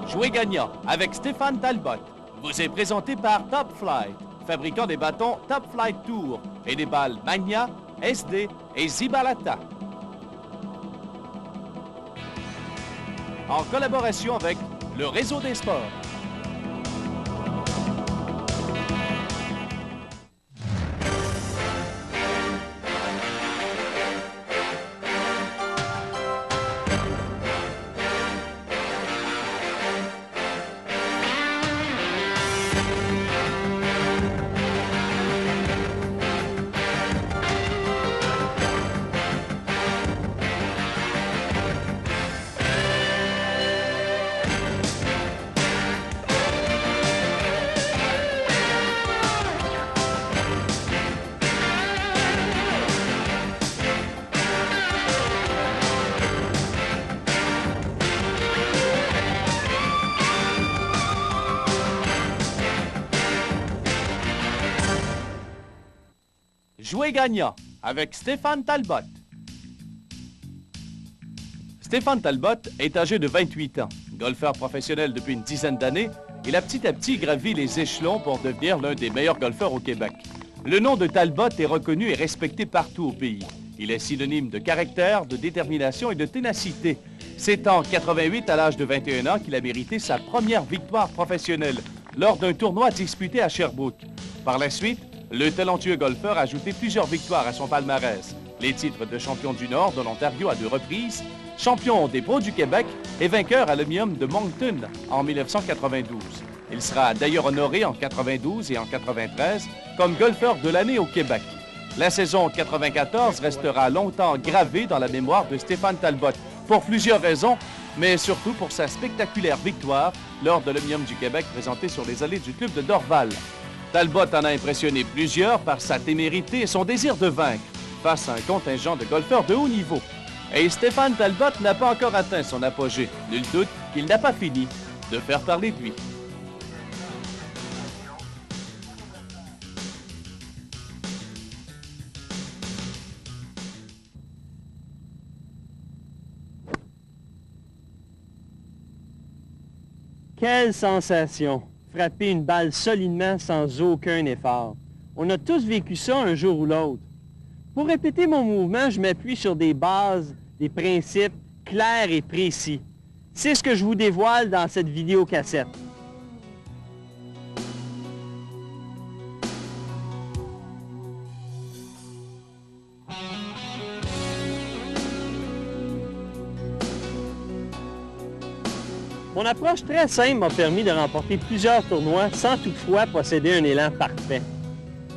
Jouez gagnant avec Stéphane Talbot vous est présenté par Top Flight, fabricant des bâtons Top Flight Tour et des balles Magna, SD et Zibalata. En collaboration avec le Réseau des sports. Jouez gagnant avec Stéphane Talbot. Stéphane Talbot est âgé de 28 ans, golfeur professionnel depuis une dizaine d'années. Il a petit à petit gravi les échelons pour devenir l'un des meilleurs golfeurs au Québec. Le nom de Talbot est reconnu et respecté partout au pays. Il est synonyme de caractère, de détermination et de ténacité. C'est en 88, à l'âge de 21 ans, qu'il a mérité sa première victoire professionnelle lors d'un tournoi disputé à Sherbrooke. Par la suite, le talentueux golfeur a ajouté plusieurs victoires à son palmarès. Les titres de champion du Nord de l'Ontario à 2 reprises, champion des pros du Québec et vainqueur à l'Omnium de Moncton en 1992. Il sera d'ailleurs honoré en 92 et en 93 comme golfeur de l'année au Québec. La saison 94 restera longtemps gravée dans la mémoire de Stéphane Talbot pour plusieurs raisons, mais surtout pour sa spectaculaire victoire lors de l'Omnium du Québec présenté sur les allées du club de Dorval. Talbot en a impressionné plusieurs par sa témérité et son désir de vaincre face à un contingent de golfeurs de haut niveau. Et Stéphane Talbot n'a pas encore atteint son apogée. Nul doute qu'il n'a pas fini de faire parler de lui. Quelle sensation! Frapper une balle solidement sans aucun effort. On a tous vécu ça un jour ou l'autre. Pour répéter mon mouvement, je m'appuie sur des bases, des principes clairs et précis. C'est ce que je vous dévoile dans cette vidéocassette. Mon approche très simple m'a permis de remporter plusieurs tournois sans toutefois posséder un élan parfait.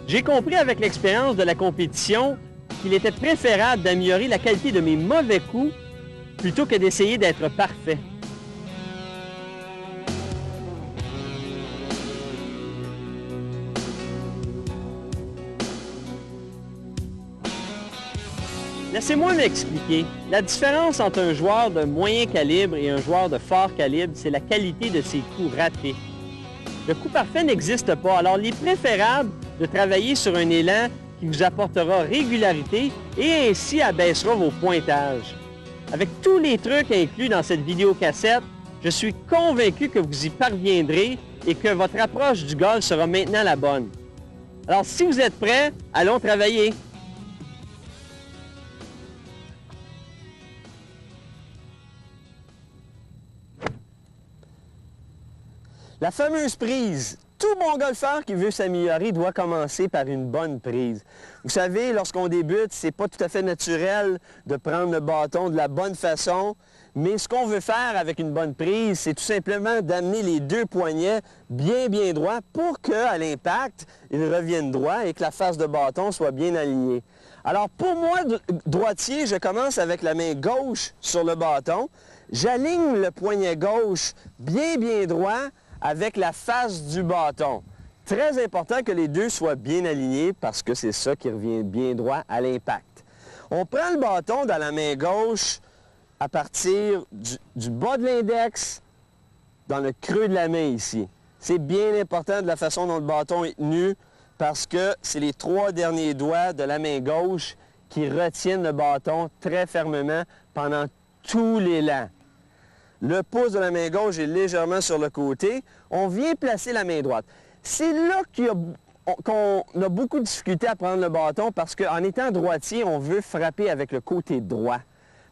J'ai compris avec l'expérience de la compétition qu'il était préférable d'améliorer la qualité de mes mauvais coups plutôt que d'essayer d'être parfait. Laissez-moi m'expliquer. La différence entre un joueur de moyen calibre et un joueur de fort calibre, c'est la qualité de ses coups ratés. Le coup parfait n'existe pas, alors il est préférable de travailler sur un élan qui vous apportera régularité et ainsi abaissera vos pointages. Avec tous les trucs inclus dans cette vidéocassette, je suis convaincu que vous y parviendrez et que votre approche du golf sera maintenant la bonne. Alors si vous êtes prêts, allons travailler. La fameuse prise. Tout bon golfeur qui veut s'améliorer doit commencer par une bonne prise. Vous savez, lorsqu'on débute, c'est pas tout à fait naturel de prendre le bâton de la bonne façon, mais ce qu'on veut faire avec une bonne prise, c'est tout simplement d'amener les deux poignets bien droits pour qu'à l'impact, ils reviennent droits et que la face de bâton soit bien alignée. Alors pour moi, droitier, je commence avec la main gauche sur le bâton. J'aligne le poignet gauche bien droit avec la face du bâton. Très important que les deux soient bien alignés parce que c'est ça qui revient bien droit à l'impact. On prend le bâton dans la main gauche à partir du bas de l'index dans le creux de la main ici. C'est bien important de la façon dont le bâton est tenu parce que c'est les 3 derniers doigts de la main gauche qui retiennent le bâton très fermement pendant tout l'élan. Le pouce de la main gauche est légèrement sur le côté. On vient placer la main droite. C'est là qu'on a beaucoup de difficulté à prendre le bâton parce qu'en étant droitier, on veut frapper avec le côté droit.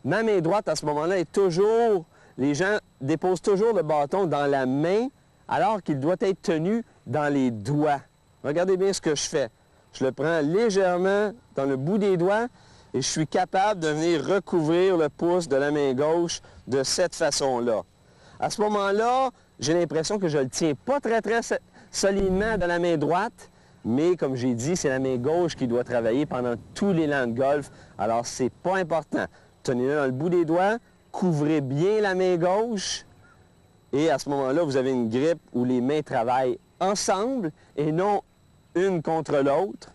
Ma main droite, à ce moment-là, est toujours... Les gens déposent toujours le bâton dans la main alors qu'il doit être tenu dans les doigts. Regardez bien ce que je fais. Je le prends légèrement dans le bout des doigts et je suis capable de venir recouvrir le pouce de la main gauche de cette façon-là. À ce moment-là, j'ai l'impression que je ne le tiens pas très solidement dans la main droite, mais comme j'ai dit, c'est la main gauche qui doit travailler pendant tout l'élan de golf, alors c'est pas important. Tenez-le dans le bout des doigts, couvrez bien la main gauche et à ce moment-là, vous avez une grippe où les mains travaillent ensemble et non une contre l'autre.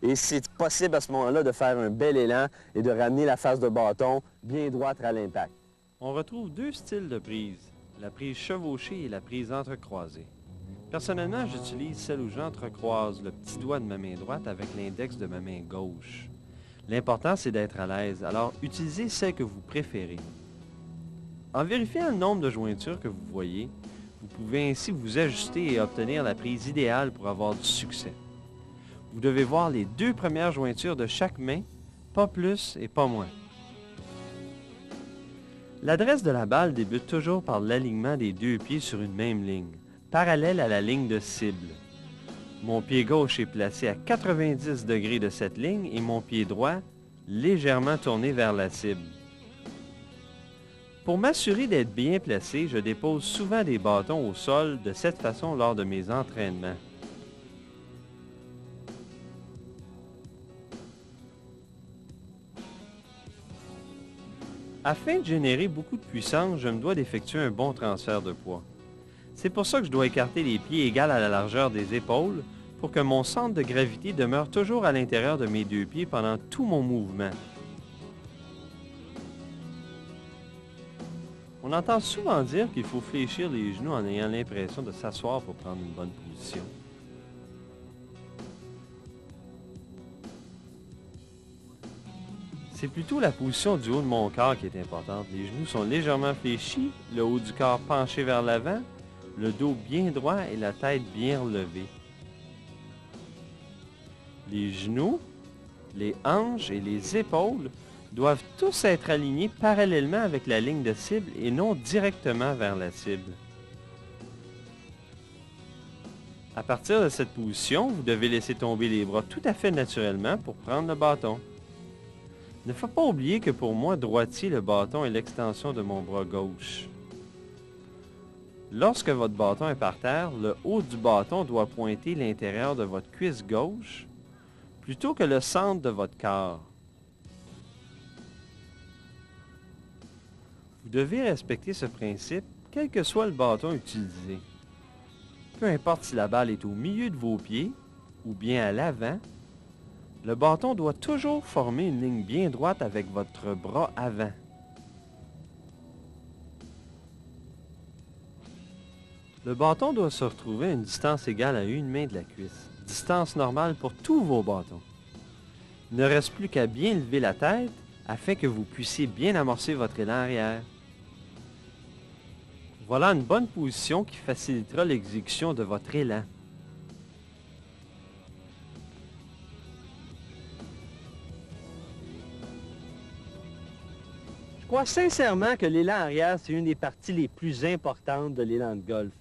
Et c'est possible à ce moment-là de faire un bel élan et de ramener la face de bâton bien droite à l'impact. On retrouve deux styles de prise, la prise chevauchée et la prise entrecroisée. Personnellement, j'utilise celle où j'entrecroise le petit doigt de ma main droite avec l'index de ma main gauche. L'important, c'est d'être à l'aise, alors utilisez celle que vous préférez. En vérifiant le nombre de jointures que vous voyez, vous pouvez ainsi vous ajuster et obtenir la prise idéale pour avoir du succès. Vous devez voir les deux premières jointures de chaque main, pas plus et pas moins. L'adresse de la balle débute toujours par l'alignement des deux pieds sur une même ligne, parallèle à la ligne de cible. Mon pied gauche est placé à 90 degrés de cette ligne et mon pied droit légèrement tourné vers la cible. Pour m'assurer d'être bien placé, je dépose souvent des bâtons au sol de cette façon lors de mes entraînements. Afin de générer beaucoup de puissance, je me dois d'effectuer un bon transfert de poids. C'est pour ça que je dois écarter les pieds égales à la largeur des épaules pour que mon centre de gravité demeure toujours à l'intérieur de mes deux pieds pendant tout mon mouvement. On entend souvent dire qu'il faut fléchir les genoux en ayant l'impression de s'asseoir pour prendre une bonne position. C'est plutôt la position du haut de mon corps qui est importante. Les genoux sont légèrement fléchis, le haut du corps penché vers l'avant, le dos bien droit et la tête bien relevée. Les genoux, les hanches et les épaules doivent tous être alignés parallèlement avec la ligne de cible et non directement vers la cible. À partir de cette position, vous devez laisser tomber les bras tout à fait naturellement pour prendre le bâton. Il ne faut pas oublier que pour moi, droitier, le bâton est l'extension de mon bras gauche. Lorsque votre bâton est par terre, le haut du bâton doit pointer l'intérieur de votre cuisse gauche plutôt que le centre de votre corps. Vous devez respecter ce principe, quel que soit le bâton utilisé. Peu importe si la balle est au milieu de vos pieds ou bien à l'avant, le bâton doit toujours former une ligne bien droite avec votre bras avant. Le bâton doit se retrouver à une distance égale à une main de la cuisse, distance normale pour tous vos bâtons. Il ne reste plus qu'à bien lever la tête afin que vous puissiez bien amorcer votre élan arrière. Voilà une bonne position qui facilitera l'exécution de votre élan. Je crois sincèrement que l'élan arrière, c'est une des parties les plus importantes de l'élan de golf.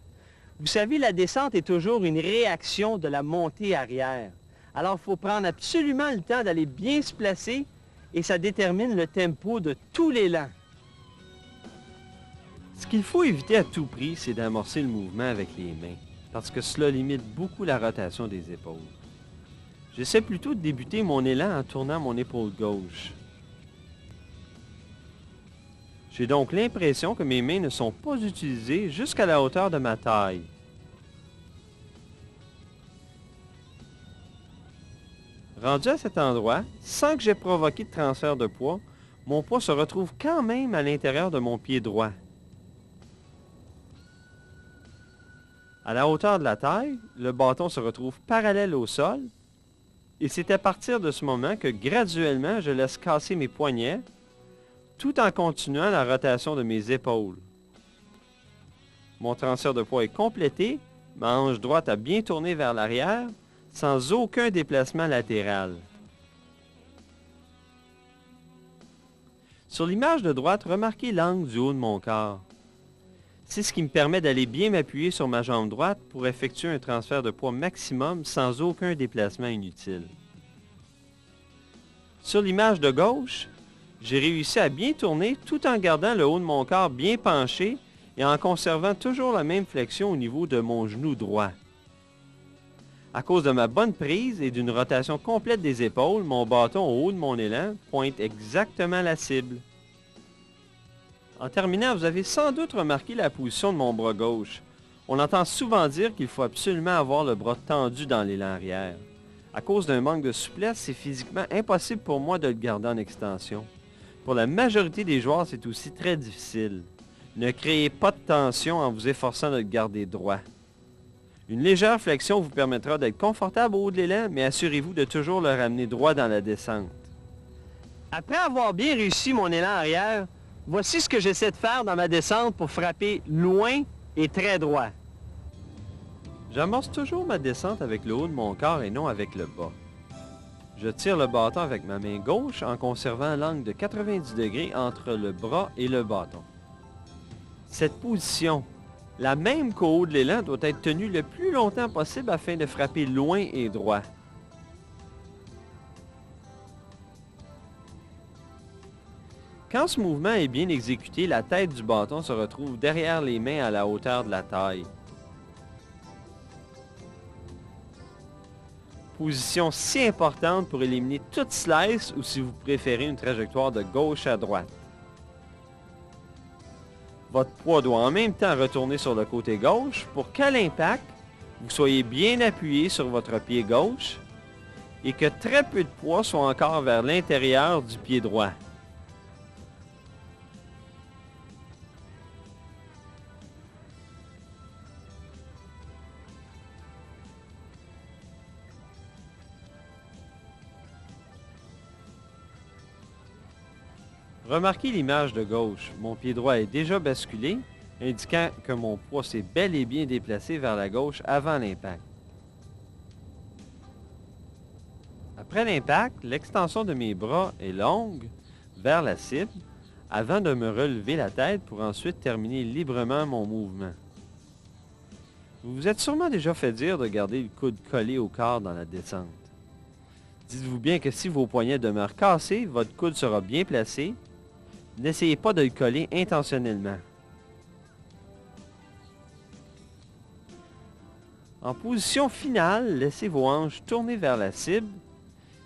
Vous savez, la descente est toujours une réaction de la montée arrière. Alors, il faut prendre absolument le temps d'aller bien se placer et ça détermine le tempo de tout l'élan. Ce qu'il faut éviter à tout prix, c'est d'amorcer le mouvement avec les mains, parce que cela limite beaucoup la rotation des épaules. J'essaie plutôt de débuter mon élan en tournant mon épaule gauche. J'ai donc l'impression que mes mains ne sont pas utilisées jusqu'à la hauteur de ma taille. Rendu à cet endroit, sans que j'aie provoqué de transfert de poids, mon poids se retrouve quand même à l'intérieur de mon pied droit. À la hauteur de la taille, le bâton se retrouve parallèle au sol, et c'est à partir de ce moment que graduellement je laisse casser mes poignets, tout en continuant la rotation de mes épaules. Mon transfert de poids est complété, ma hanche droite a bien tourné vers l'arrière, sans aucun déplacement latéral. Sur l'image de droite, remarquez l'angle du haut de mon corps. C'est ce qui me permet d'aller bien m'appuyer sur ma jambe droite pour effectuer un transfert de poids maximum sans aucun déplacement inutile. Sur l'image de gauche, j'ai réussi à bien tourner tout en gardant le haut de mon corps bien penché et en conservant toujours la même flexion au niveau de mon genou droit. À cause de ma bonne prise et d'une rotation complète des épaules, mon bâton au haut de mon élan pointe exactement la cible. En terminant, vous avez sans doute remarqué la position de mon bras gauche. On entend souvent dire qu'il faut absolument avoir le bras tendu dans l'élan arrière. À cause d'un manque de souplesse, c'est physiquement impossible pour moi de le garder en extension. Pour la majorité des joueurs, c'est aussi très difficile. Ne créez pas de tension en vous efforçant de le garder droit. Une légère flexion vous permettra d'être confortable au haut de l'élan, mais assurez-vous de toujours le ramener droit dans la descente. Après avoir bien réussi mon élan arrière, voici ce que j'essaie de faire dans ma descente pour frapper loin et très droit. J'amorce toujours ma descente avec le haut de mon corps et non avec le bas. Je tire le bâton avec ma main gauche en conservant l'angle de 90 degrés entre le bras et le bâton. Cette position, la même qu'au haut de l'élan, doit être tenue le plus longtemps possible afin de frapper loin et droit. Quand ce mouvement est bien exécuté, la tête du bâton se retrouve derrière les mains à la hauteur de la taille. Position si importante pour éliminer toute slice ou si vous préférez une trajectoire de gauche à droite. Votre poids doit en même temps retourner sur le côté gauche pour qu'à l'impact, vous soyez bien appuyé sur votre pied gauche et que très peu de poids soit encore vers l'intérieur du pied droit. Remarquez l'image de gauche. Mon pied droit est déjà basculé, indiquant que mon poids s'est bel et bien déplacé vers la gauche avant l'impact. Après l'impact, l'extension de mes bras est longue vers la cible avant de me relever la tête pour ensuite terminer librement mon mouvement. Vous vous êtes sûrement déjà fait dire de garder le coude collé au corps dans la descente. Dites-vous bien que si vos poignets demeurent cassés, votre coude sera bien placé. N'essayez pas de le coller intentionnellement. En position finale, laissez vos hanches tourner vers la cible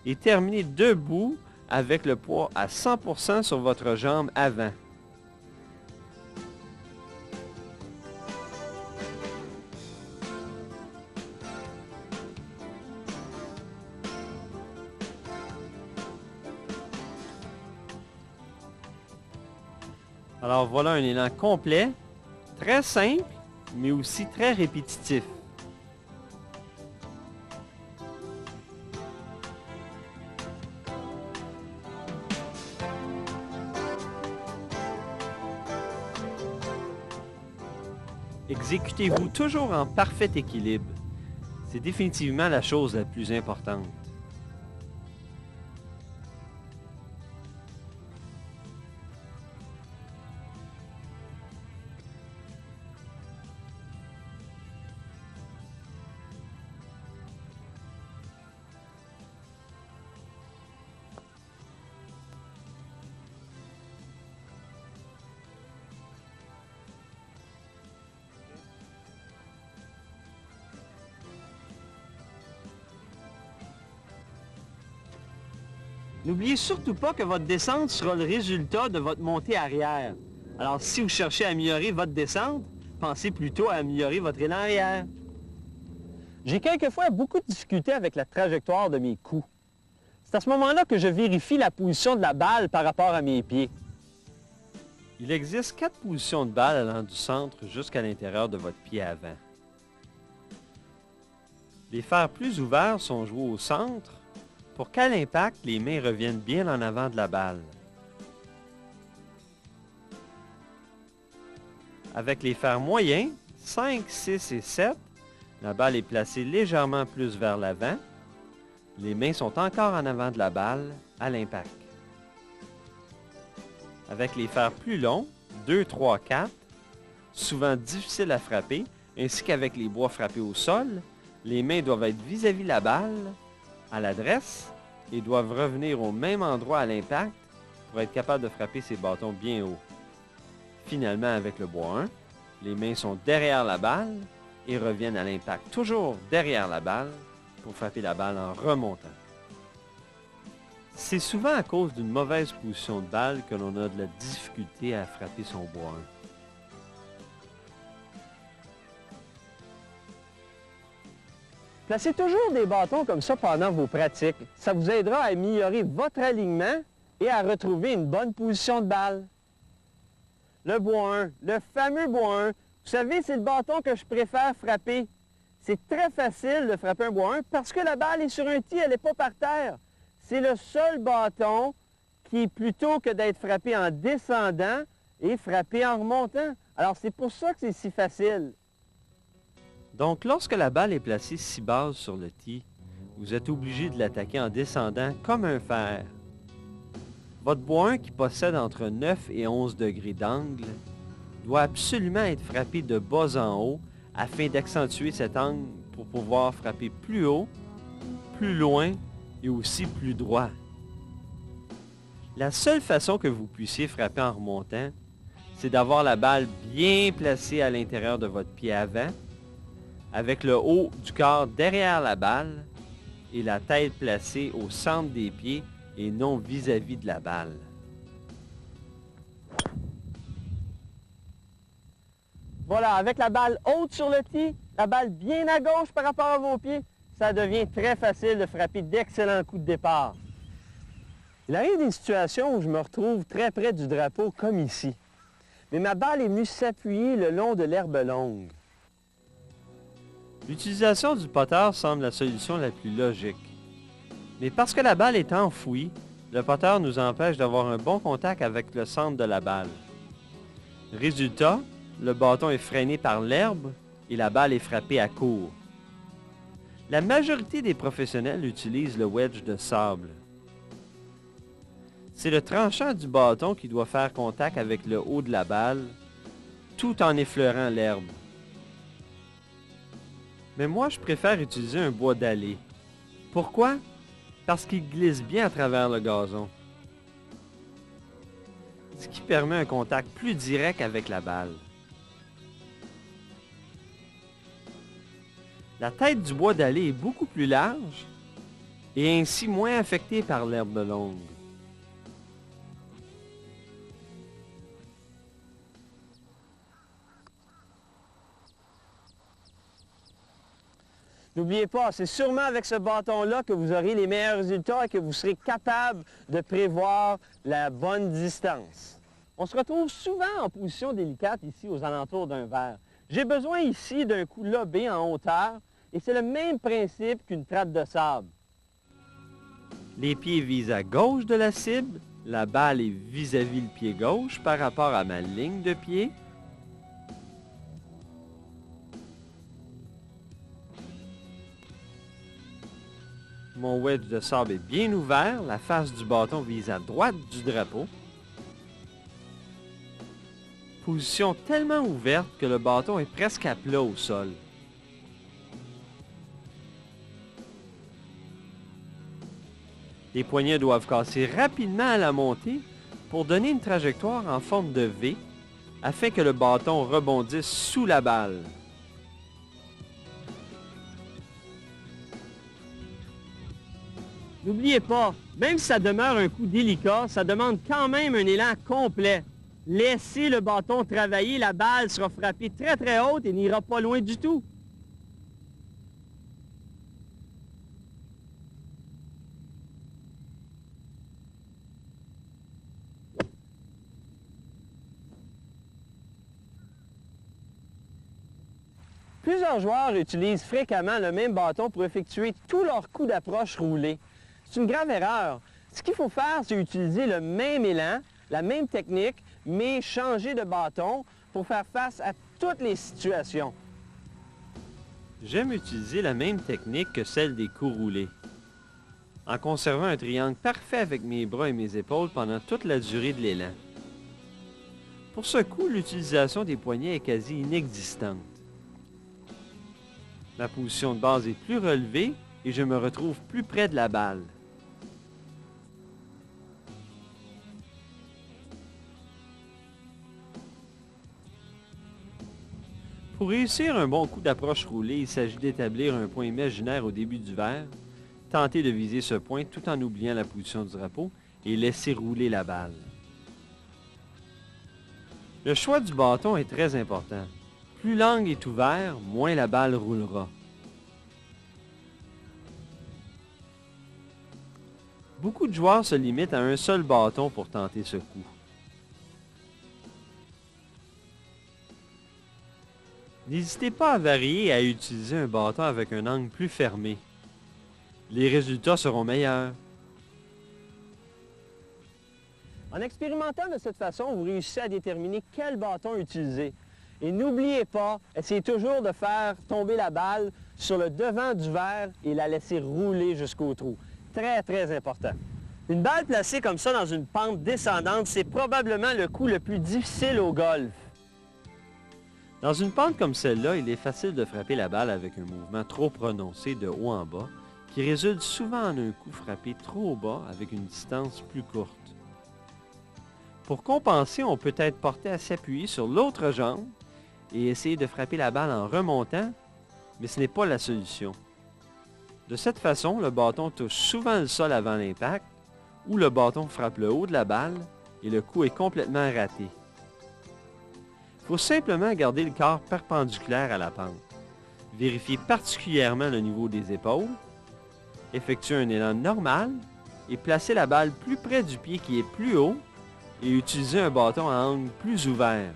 et terminez debout avec le poids à 100% sur votre jambe avant. Alors voilà un élan complet, très simple, mais aussi très répétitif. Exécutez-vous toujours en parfait équilibre. C'est définitivement la chose la plus importante. N'oubliez surtout pas que votre descente sera le résultat de votre montée arrière. Alors, si vous cherchez à améliorer votre descente, pensez plutôt à améliorer votre élan arrière. J'ai quelquefois beaucoup de difficultés avec la trajectoire de mes coups. C'est à ce moment-là que je vérifie la position de la balle par rapport à mes pieds. Il existe 4 positions de balle allant du centre jusqu'à l'intérieur de votre pied avant. Les fers plus ouverts sont joués au centre pour qu'à l'impact, les mains reviennent bien en avant de la balle. Avec les fers moyens, 5, 6 et 7, la balle est placée légèrement plus vers l'avant. Les mains sont encore en avant de la balle à l'impact. Avec les fers plus longs, 2, 3, 4, souvent difficiles à frapper, ainsi qu'avec les bois frappés au sol, les mains doivent être vis-à-vis la balle, à l'adresse, et doivent revenir au même endroit à l'impact pour être capable de frapper ces bâtons bien haut. Finalement, avec le bois 1, les mains sont derrière la balle et reviennent à l'impact, toujours derrière la balle, pour frapper la balle en remontant. C'est souvent à cause d'une mauvaise position de balle que l'on a de la difficulté à frapper son bois 1. Placez toujours des bâtons comme ça pendant vos pratiques. Ça vous aidera à améliorer votre alignement et à retrouver une bonne position de balle. Le bois 1, le fameux bois 1, vous savez, c'est le bâton que je préfère frapper. C'est très facile de frapper un bois 1 parce que la balle est sur un tee, elle n'est pas par terre. C'est le seul bâton qui, plutôt que d'être frappé en descendant, est frappé en remontant. Alors, c'est pour ça que c'est si facile. Donc, lorsque la balle est placée si basse sur le tee, vous êtes obligé de l'attaquer en descendant comme un fer. Votre bois 1 qui possède entre 9 et 11 degrés d'angle doit absolument être frappé de bas en haut afin d'accentuer cet angle pour pouvoir frapper plus haut, plus loin et aussi plus droit. La seule façon que vous puissiez frapper en remontant, c'est d'avoir la balle bien placée à l'intérieur de votre pied avant, avec le haut du corps derrière la balle et la tête placée au centre des pieds et non vis-à-vis de la balle. Voilà, avec la balle haute sur le tee, la balle bien à gauche par rapport à vos pieds, ça devient très facile de frapper d'excellents coups de départ. Il arrive des situations où je me retrouve très près du drapeau, comme ici. Mais ma balle est venue s'appuyer le long de l'herbe longue. L'utilisation du putter semble la solution la plus logique. Mais parce que la balle est enfouie, le putter nous empêche d'avoir un bon contact avec le centre de la balle. Résultat, le bâton est freiné par l'herbe et la balle est frappée à court. La majorité des professionnels utilisent le wedge de sable. C'est le tranchant du bâton qui doit faire contact avec le haut de la balle, tout en effleurant l'herbe. Mais moi, je préfère utiliser un bois dallé. Pourquoi? Parce qu'il glisse bien à travers le gazon, ce qui permet un contact plus direct avec la balle. La tête du bois dallé est beaucoup plus large et ainsi moins affectée par l'herbe longue. N'oubliez pas, c'est sûrement avec ce bâton-là que vous aurez les meilleurs résultats et que vous serez capable de prévoir la bonne distance. On se retrouve souvent en position délicate ici aux alentours d'un verre. J'ai besoin ici d'un coup lobé en hauteur et c'est le même principe qu'une trappe de sable. Les pieds visent à gauche de la cible, la balle est vis-à-vis le pied gauche par rapport à ma ligne de pied. Mon wedge de sable est bien ouvert, la face du bâton vise à droite du drapeau. Position tellement ouverte que le bâton est presque à plat au sol. Les poignets doivent casser rapidement à la montée pour donner une trajectoire en forme de V afin que le bâton rebondisse sous la balle. N'oubliez pas, même si ça demeure un coup délicat, ça demande quand même un élan complet. Laissez le bâton travailler, la balle sera frappée très très haute et n'ira pas loin du tout. Plusieurs joueurs utilisent fréquemment le même bâton pour effectuer tous leurs coups d'approche roulés. C'est une grave erreur. Ce qu'il faut faire, c'est utiliser le même élan, la même technique, mais changer de bâton pour faire face à toutes les situations. J'aime utiliser la même technique que celle des coups roulés, en conservant un triangle parfait avec mes bras et mes épaules pendant toute la durée de l'élan. Pour ce coup, l'utilisation des poignets est quasi inexistante. Ma position de base est plus relevée et je me retrouve plus près de la balle. Pour réussir un bon coup d'approche roulée, il s'agit d'établir un point imaginaire au début du verre, tenter de viser ce point tout en oubliant la position du drapeau et laisser rouler la balle. Le choix du bâton est très important. Plus l'angle est ouvert, moins la balle roulera. Beaucoup de joueurs se limitent à un seul bâton pour tenter ce coup. N'hésitez pas à varier et à utiliser un bâton avec un angle plus fermé. Les résultats seront meilleurs. En expérimentant de cette façon, vous réussissez à déterminer quel bâton utiliser. Et n'oubliez pas, essayez toujours de faire tomber la balle sur le devant du verre et la laisser rouler jusqu'au trou. Très, très important. Une balle placée comme ça dans une pente descendante, c'est probablement le coup le plus difficile au golf. Dans une pente comme celle-là, il est facile de frapper la balle avec un mouvement trop prononcé de haut en bas, qui résulte souvent en un coup frappé trop bas avec une distance plus courte. Pour compenser, on peut être porté à s'appuyer sur l'autre jambe et essayer de frapper la balle en remontant, mais ce n'est pas la solution. De cette façon, le bâton touche souvent le sol avant l'impact, ou le bâton frappe le haut de la balle et le coup est complètement raté. Il faut simplement garder le corps perpendiculaire à la pente. Vérifier particulièrement le niveau des épaules, effectuer un élan normal et placer la balle plus près du pied qui est plus haut et utiliser un bâton à angle plus ouvert.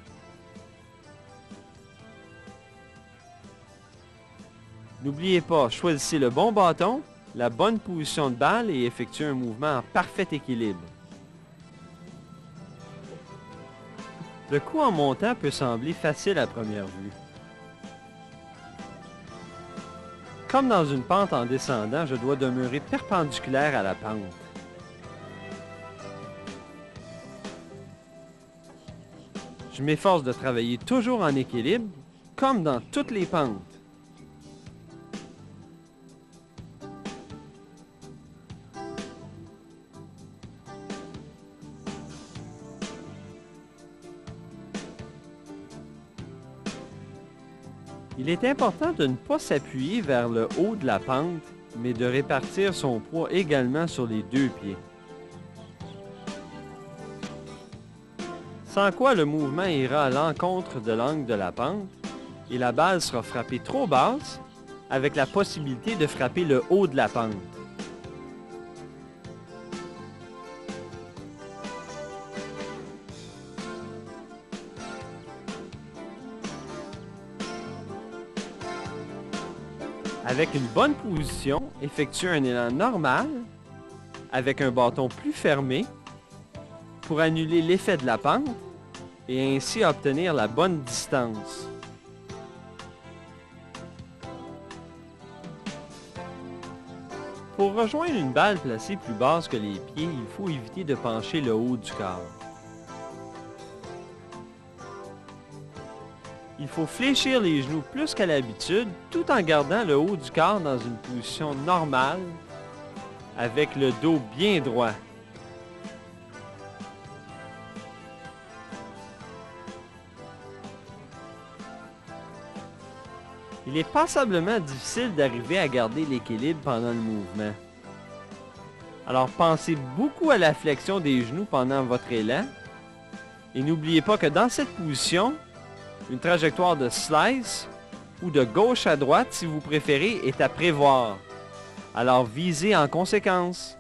N'oubliez pas, choisissez le bon bâton, la bonne position de balle et effectuez un mouvement en parfait équilibre. Le coup en montant peut sembler facile à première vue. Comme dans une pente en descendant, je dois demeurer perpendiculaire à la pente. Je m'efforce de travailler toujours en équilibre, comme dans toutes les pentes. Il est important de ne pas s'appuyer vers le haut de la pente, mais de répartir son poids également sur les deux pieds. Sans quoi le mouvement ira à l'encontre de l'angle de la pente et la balle sera frappée trop basse avec la possibilité de frapper le haut de la pente. Avec une bonne position, effectuez un élan normal avec un bâton plus fermé pour annuler l'effet de la pente et ainsi obtenir la bonne distance. Pour rejoindre une balle placée plus basse que les pieds, il faut éviter de pencher le haut du corps. Il faut fléchir les genoux plus qu'à l'habitude, tout en gardant le haut du corps dans une position normale, avec le dos bien droit. Il est passablement difficile d'arriver à garder l'équilibre pendant le mouvement. Alors pensez beaucoup à la flexion des genoux pendant votre élan, et n'oubliez pas que dans cette position, une trajectoire de slice ou de gauche à droite, si vous préférez, est à prévoir. Alors visez en conséquence.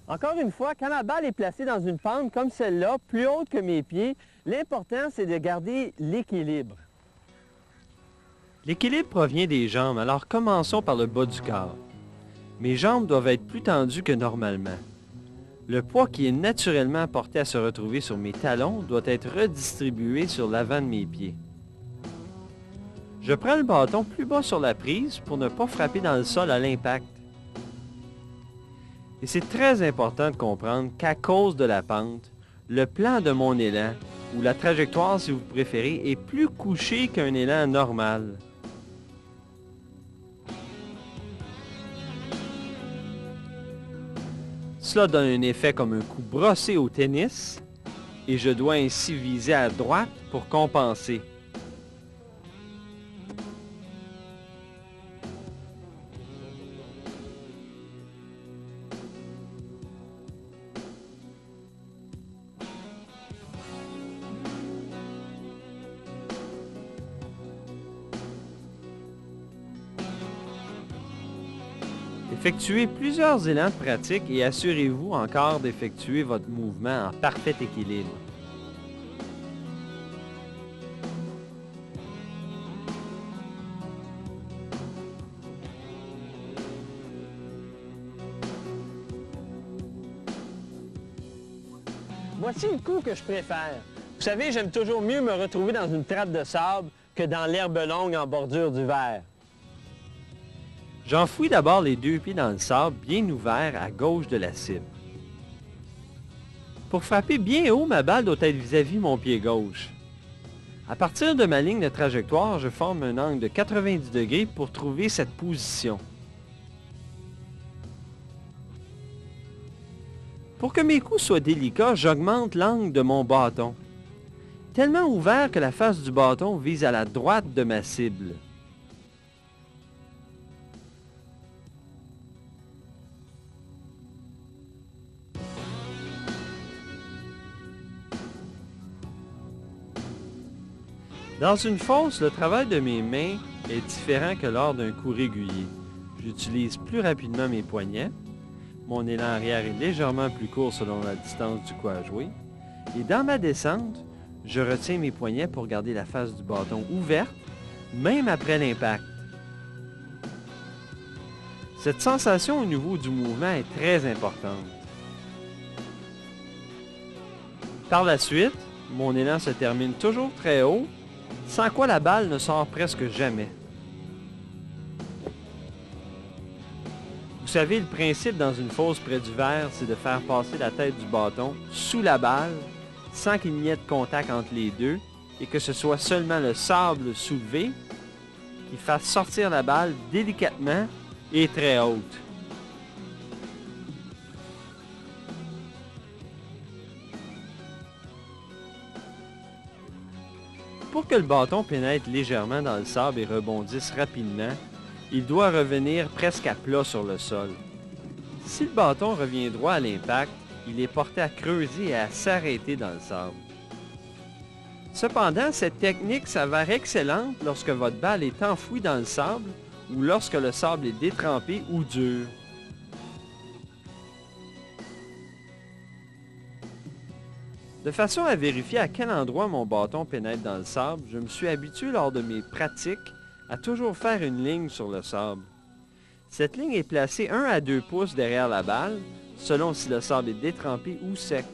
Encore une fois, quand la balle est placée dans une pente comme celle-là, plus haute que mes pieds, l'important c'est de garder l'équilibre. L'équilibre provient des jambes, alors commençons par le bas du corps. Mes jambes doivent être plus tendues que normalement. Le poids qui est naturellement porté à se retrouver sur mes talons doit être redistribué sur l'avant de mes pieds. Je prends le bâton plus bas sur la prise pour ne pas frapper dans le sol à l'impact. Et c'est très important de comprendre qu'à cause de la pente, le plan de mon élan, ou la trajectoire si vous préférez, est plus couché qu'un élan normal. Cela donne un effet comme un coup brossé au tennis, et je dois ainsi viser à droite pour compenser. Effectuez plusieurs élans de pratique et assurez-vous encore d'effectuer votre mouvement en parfait équilibre. Voici le coup que je préfère. Vous savez, j'aime toujours mieux me retrouver dans une trappe de sable que dans l'herbe longue en bordure du verre. J'enfouis d'abord les 2 pieds dans le sable bien ouvert à gauche de la cible. Pour frapper bien haut, ma balle doit être vis-à-vis mon pied gauche. À partir de ma ligne de trajectoire, je forme un angle de 90 degrés pour trouver cette position. Pour que mes coups soient délicats, j'augmente l'angle de mon bâton, tellement ouvert que la face du bâton vise à la droite de ma cible. Dans une fosse, le travail de mes mains est différent que lors d'un coup régulier. J'utilise plus rapidement mes poignets. Mon élan arrière est légèrement plus court selon la distance du coup à jouer. Et dans ma descente, je retiens mes poignets pour garder la face du bâton ouverte, même après l'impact. Cette sensation au niveau du mouvement est très importante. Par la suite, mon élan se termine toujours très haut, sans quoi la balle ne sort presque jamais. Vous savez, le principe dans une fosse près du verre, c'est de faire passer la tête du bâton sous la balle, sans qu'il n'y ait de contact entre les deux, et que ce soit seulement le sable soulevé qui fasse sortir la balle délicatement et très haute. Pour que le bâton pénètre légèrement dans le sable et rebondisse rapidement, il doit revenir presque à plat sur le sol. Si le bâton revient droit à l'impact, il est porté à creuser et à s'arrêter dans le sable. Cependant, cette technique s'avère excellente lorsque votre balle est enfouie dans le sable ou lorsque le sable est détrempé ou dur. De façon à vérifier à quel endroit mon bâton pénètre dans le sable, je me suis habitué lors de mes pratiques à toujours faire une ligne sur le sable. Cette ligne est placée 1 à 2 pouces derrière la balle, selon si le sable est détrempé ou sec.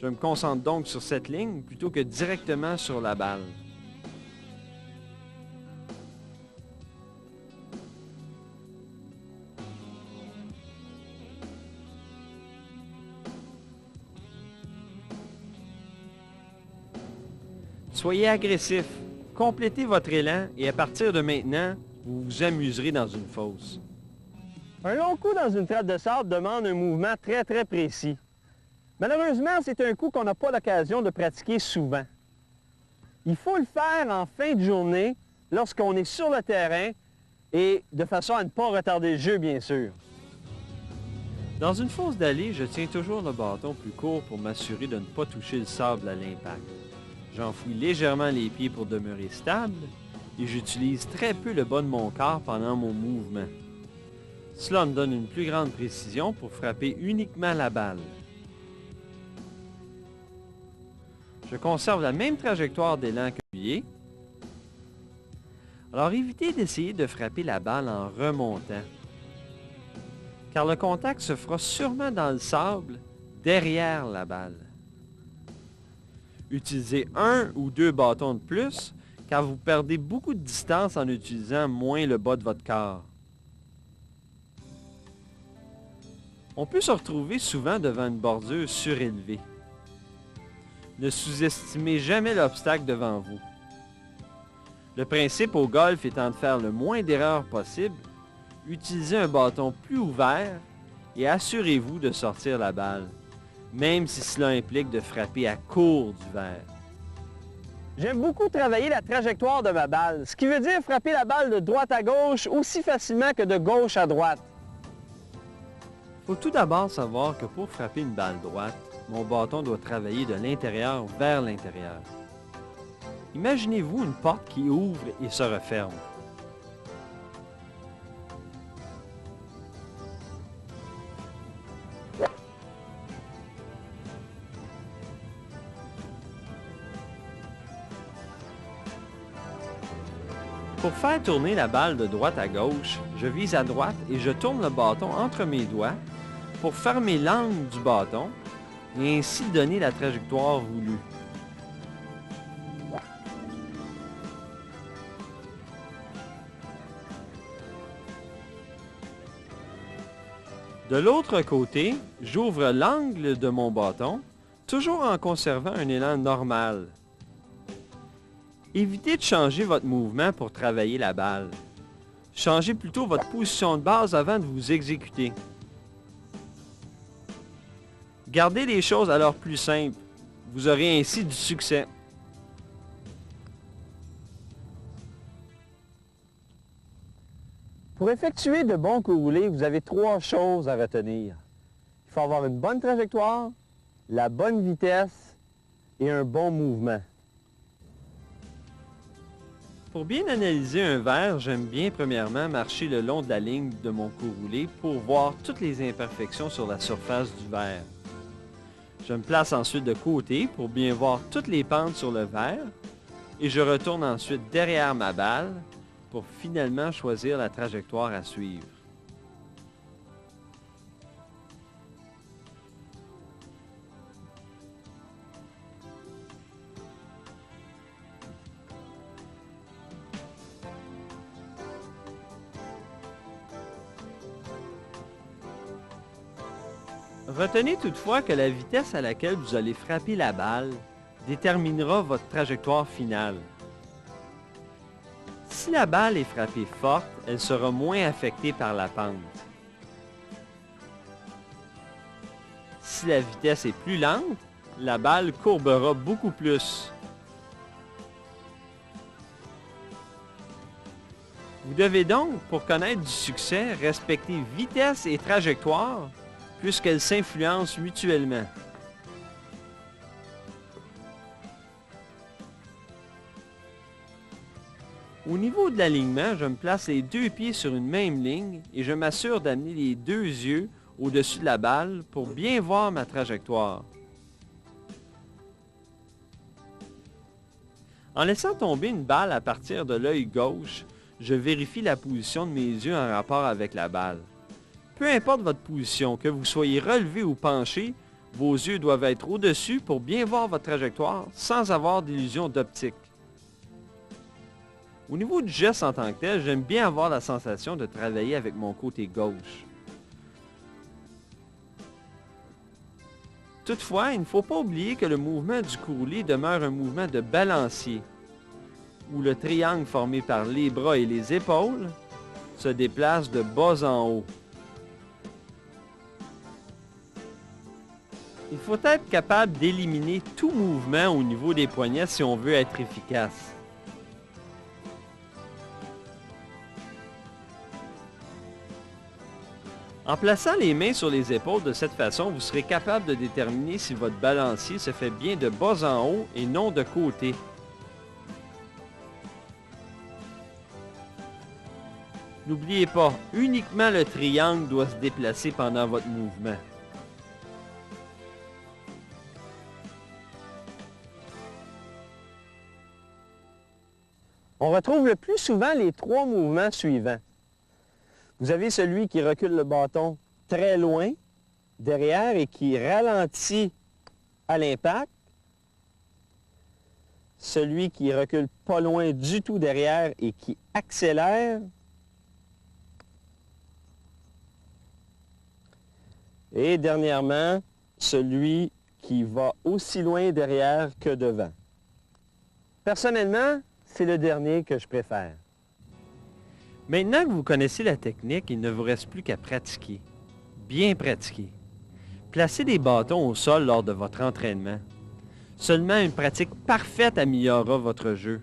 Je me concentre donc sur cette ligne plutôt que directement sur la balle. Soyez agressif, complétez votre élan et à partir de maintenant, vous vous amuserez dans une fosse. Un long coup dans une trappe de sable demande un mouvement très précis. Malheureusement, c'est un coup qu'on n'a pas l'occasion de pratiquer souvent. Il faut le faire en fin de journée, lorsqu'on est sur le terrain et de façon à ne pas retarder le jeu, bien sûr. Dans une fosse d'allée, je tiens toujours le bâton plus court pour m'assurer de ne pas toucher le sable à l'impact. J'enfouis légèrement les pieds pour demeurer stable et j'utilise très peu le bas de mon corps pendant mon mouvement. Cela me donne une plus grande précision pour frapper uniquement la balle. Je conserve la même trajectoire d'élan que pied. Alors évitez d'essayer de frapper la balle en remontant, car le contact se fera sûrement dans le sable derrière la balle. Utilisez 1 ou 2 bâtons de plus, car vous perdez beaucoup de distance en utilisant moins le bas de votre corps. On peut se retrouver souvent devant une bordure surélevée. Ne sous-estimez jamais l'obstacle devant vous. Le principe au golf étant de faire le moins d'erreurs possible, utilisez un bâton plus ouvert et assurez-vous de sortir la balle, même si cela implique de frapper à court du verre. J'aime beaucoup travailler la trajectoire de ma balle, ce qui veut dire frapper la balle de droite à gauche aussi facilement que de gauche à droite. Il faut tout d'abord savoir que pour frapper une balle droite, mon bâton doit travailler de l'intérieur vers l'intérieur. Imaginez-vous une porte qui ouvre et se referme. Pour faire tourner la balle de droite à gauche, je vise à droite et je tourne le bâton entre mes doigts pour fermer l'angle du bâton et ainsi donner la trajectoire voulue. De l'autre côté, j'ouvre l'angle de mon bâton, toujours en conservant un élan normal. Évitez de changer votre mouvement pour travailler la balle. Changez plutôt votre position de base avant de vous exécuter. Gardez les choses alors plus simples. Vous aurez ainsi du succès. Pour effectuer de bons coups roulés, vous avez 3 choses à retenir. Il faut avoir une bonne trajectoire, la bonne vitesse et un bon mouvement. Pour bien analyser un verre, j'aime bien premièrement marcher le long de la ligne de mon coup roulé pour voir toutes les imperfections sur la surface du verre. Je me place ensuite de côté pour bien voir toutes les pentes sur le verre et je retourne ensuite derrière ma balle pour finalement choisir la trajectoire à suivre. Retenez toutefois que la vitesse à laquelle vous allez frapper la balle déterminera votre trajectoire finale. Si la balle est frappée forte, elle sera moins affectée par la pente. Si la vitesse est plus lente, la balle courbera beaucoup plus. Vous devez donc, pour connaître du succès, respecter vitesse et trajectoire, puisqu'elles s'influencent mutuellement. Au niveau de l'alignement, je me place les 2 pieds sur une même ligne et je m'assure d'amener les 2 yeux au-dessus de la balle pour bien voir ma trajectoire. En laissant tomber une balle à partir de l'œil gauche, je vérifie la position de mes yeux en rapport avec la balle. Peu importe votre position, que vous soyez relevé ou penché, vos yeux doivent être au-dessus pour bien voir votre trajectoire sans avoir d'illusion d'optique. Au niveau du geste en tant que tel, j'aime bien avoir la sensation de travailler avec mon côté gauche. Toutefois, il ne faut pas oublier que le mouvement du coup roulé demeure un mouvement de balancier, où le triangle formé par les bras et les épaules se déplace de bas en haut. Il faut être capable d'éliminer tout mouvement au niveau des poignets si on veut être efficace. En plaçant les mains sur les épaules de cette façon, vous serez capable de déterminer si votre balancier se fait bien de bas en haut et non de côté. N'oubliez pas, uniquement le triangle doit se déplacer pendant votre mouvement. On retrouve le plus souvent les 3 mouvements suivants. Vous avez celui qui recule le bâton très loin, derrière, et qui ralentit à l'impact. celui qui recule pas loin du tout derrière et qui accélère. Et dernièrement, celui qui va aussi loin derrière que devant. Personnellement, c'est le dernier que je préfère. Maintenant que vous connaissez la technique, il ne vous reste plus qu'à pratiquer. Bien pratiquer. Placez des bâtons au sol lors de votre entraînement. Seulement une pratique parfaite améliorera votre jeu.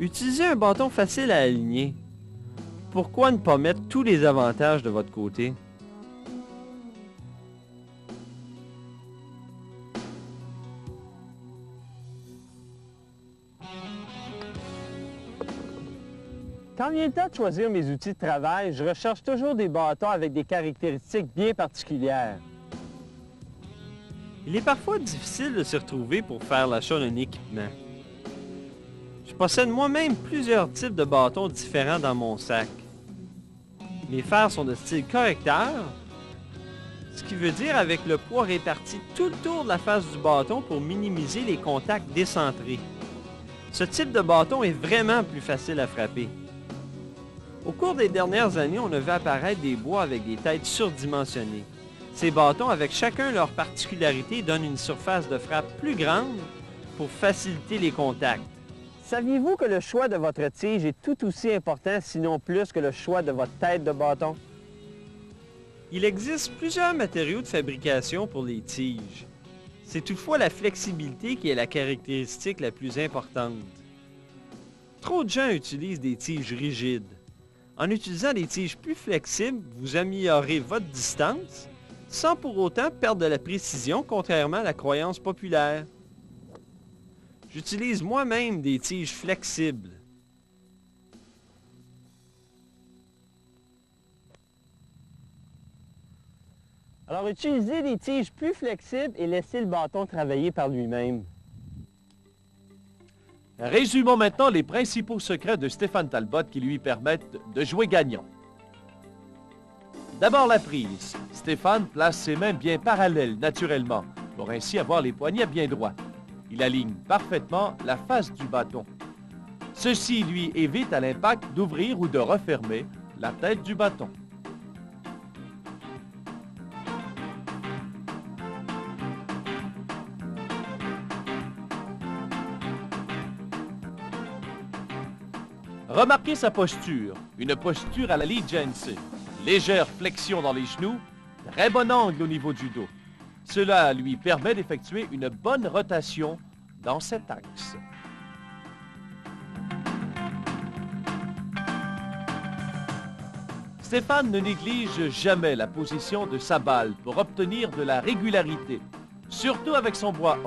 Utilisez un bâton facile à aligner. Pourquoi ne pas mettre tous les avantages de votre côté? Quand vient le temps de choisir mes outils de travail, je recherche toujours des bâtons avec des caractéristiques bien particulières. Il est parfois difficile de se retrouver pour faire l'achat d'un équipement. Je possède moi-même plusieurs types de bâtons différents dans mon sac. Mes fers sont de style correcteur, ce qui veut dire avec le poids réparti tout le tour de la face du bâton pour minimiser les contacts décentrés. Ce type de bâton est vraiment plus facile à frapper. Au cours des dernières années, on a vu apparaître des bois avec des têtes surdimensionnées. Ces bâtons, avec chacun leur particularité, donnent une surface de frappe plus grande pour faciliter les contacts. Saviez-vous que le choix de votre tige est tout aussi important, sinon plus, que le choix de votre tête de bâton? Il existe plusieurs matériaux de fabrication pour les tiges. C'est toutefois la flexibilité qui est la caractéristique la plus importante. Trop de gens utilisent des tiges rigides. En utilisant des tiges plus flexibles, vous améliorez votre distance sans pour autant perdre de la précision, contrairement à la croyance populaire. J'utilise moi-même des tiges flexibles. Alors, utilisez des tiges plus flexibles et laissez le bâton travailler par lui-même. Résumons maintenant les principaux secrets de Stéphane Talbot qui lui permettent de jouer gagnant. D'abord la prise. Stéphane place ses mains bien parallèles naturellement pour ainsi avoir les poignets bien droits. Il aligne parfaitement la face du bâton. Ceci lui évite à l'impact d'ouvrir ou de refermer la tête du bâton. Remarquez sa posture, une posture à la Lee Jensen. Légère flexion dans les genoux, très bon angle au niveau du dos. Cela lui permet d'effectuer une bonne rotation dans cet axe. Stéphane ne néglige jamais la position de sa balle pour obtenir de la régularité, surtout avec son bois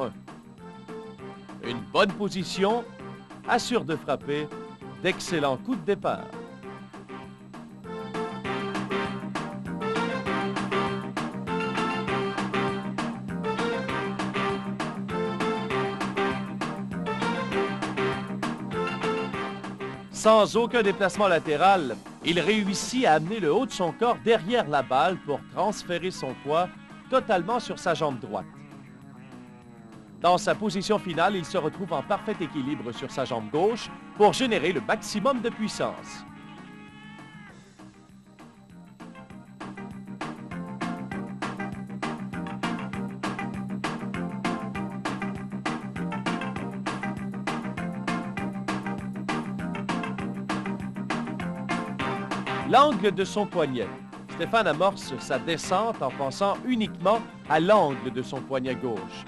1. Une bonne position assure de frapper d'excellents coups de départ. Sans aucun déplacement latéral, il réussit à amener le haut de son corps derrière la balle pour transférer son poids totalement sur sa jambe droite. Dans sa position finale, il se retrouve en parfait équilibre sur sa jambe gauche pour générer le maximum de puissance. L'angle de son poignet. Stéphane amorce sa descente en pensant uniquement à l'angle de son poignet gauche.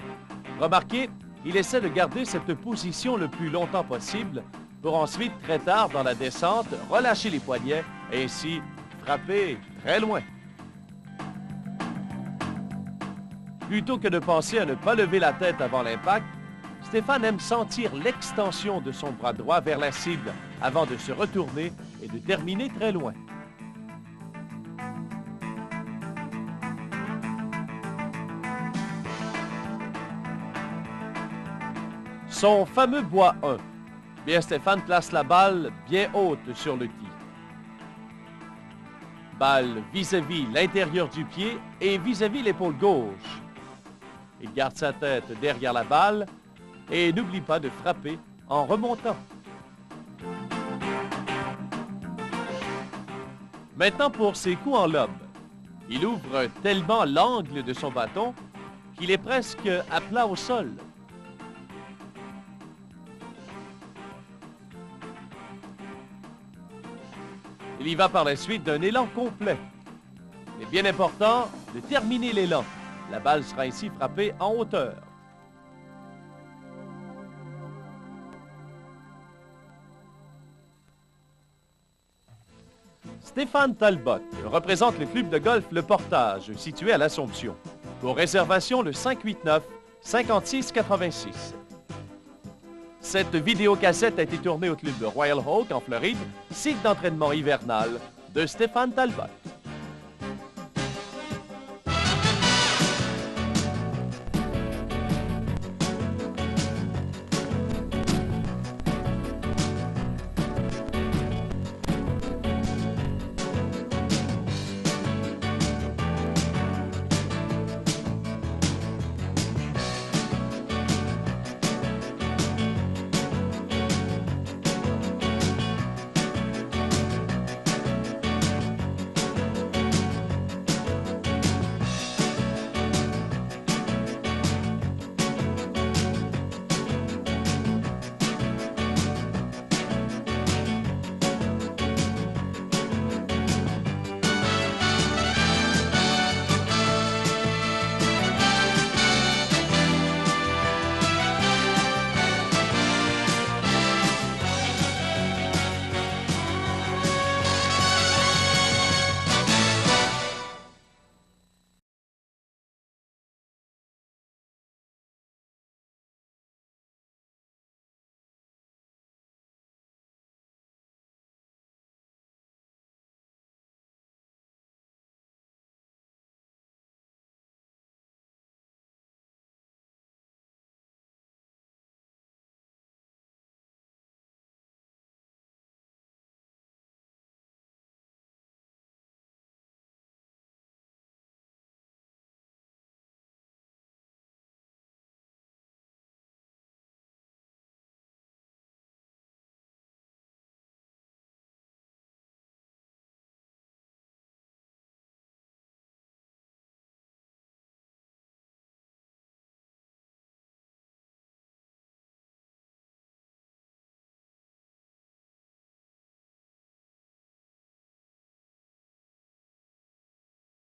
Remarquez, il essaie de garder cette position le plus longtemps possible pour ensuite, très tard dans la descente, relâcher les poignets et ainsi frapper très loin. Plutôt que de penser à ne pas lever la tête avant l'impact, Stéphane aime sentir l'extension de son bras droit vers la cible avant de se retourner et de terminer très loin. Son fameux bois 1. Bien, Stéphane place la balle bien haute sur le tee. Balle vis-à-vis l'intérieur du pied et vis-à-vis l'épaule gauche. Il garde sa tête derrière la balle et n'oublie pas de frapper en remontant. Maintenant pour ses coups en lobe. Il ouvre tellement l'angle de son bâton qu'il est presque à plat au sol. Il y va par la suite d'un élan complet. Il est bien important de terminer l'élan. La balle sera ainsi frappée en hauteur. Stéphane Talbot représente le club de golf Le Portage, situé à l'Assomption. Pour réservation, le 589-5686. Cette vidéocassette a été tournée au club de Royal Oak, en Floride, site d'entraînement hivernal de Stéphane Talbot.